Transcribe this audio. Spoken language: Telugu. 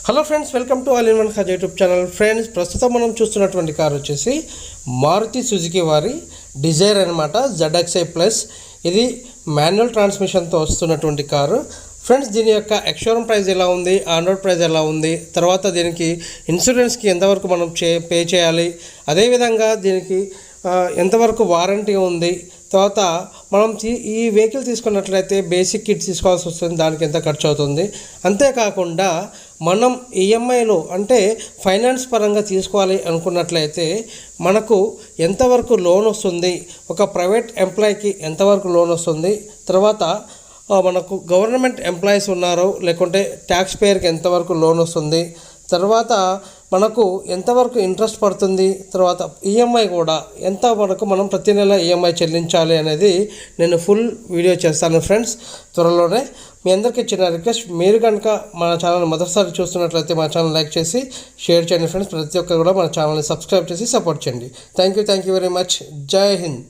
Hello friends, welcome to all in one Khaja YouTube channel. Friends, ప్రస్తుతం మనం చూస్తున్నటువంటి కార్ వచ్చేసి మారుతి సుజుకి వారి డిజైర్ అనమాట. ZXi plus. ఇది మాన్యువల్ ట్రాన్స్మిషన్తో వస్తున్నటువంటి కారు. ఫ్రెండ్స్, దీని యొక్క ఎక్స్షోరూమ్ ప్రైస్ ఎలా ఉంది, ఆన్ రోడ్ ప్రైస్ ఎలా ఉంది, తర్వాత దీనికి ఇన్సూరెన్స్కి ఎంతవరకు మనం పే చేయాలి, అదేవిధంగా దీనికి ఎంతవరకు వారంటీ ఉంది, తర్వాత మనం ఈ వెహికల్ తీసుకున్నట్లయితే బేసిక్ కిట్ తీసుకోవాల్సి వస్తుంది, దానికి ఎంత ఖర్చు అవుతుంది, అంతేకాకుండా మనం ఈఎంఐలో అంటే ఫైనాన్స్ పరంగా తీసుకోవాలి అనుకున్నట్లయితే మనకు ఎంతవరకు లోన్ వస్తుంది, ఒక ప్రైవేట్ ఎంప్లాయీకి ఎంతవరకు లోన్ వస్తుంది, తర్వాత మనకు గవర్నమెంట్ ఎంప్లాయీస్ ఉన్నారో లేకుంటే ట్యాక్స్ పేయర్కి ఎంతవరకు లోన్ వస్తుంది, తర్వాత మనకు ఎంతవరకు ఇంట్రెస్ట్ పడుతుంది, తర్వాత ఈఎంఐ కూడా ఎంత వరకు మనం ప్రతి నెల ఈఎంఐ చెల్లించాలి అనేది నేను ఫుల్ వీడియో చేస్తాను ఫ్రెండ్స్ త్వరలోనే. మీ అందరికీ చిన్న రిక్వెస్ట్, మీరు కనుక మన ఛానల్ మొదటిసారి చూస్తున్నట్లయితే మా ఛానల్ లైక్ చేసి షేర్ చేయండి ఫ్రెండ్స్. ప్రతి ఒక్కరు కూడా మన ఛానల్ని సబ్స్క్రైబ్ చేసి సపోర్ట్ చేయండి. Thank you very much. జై హింద్.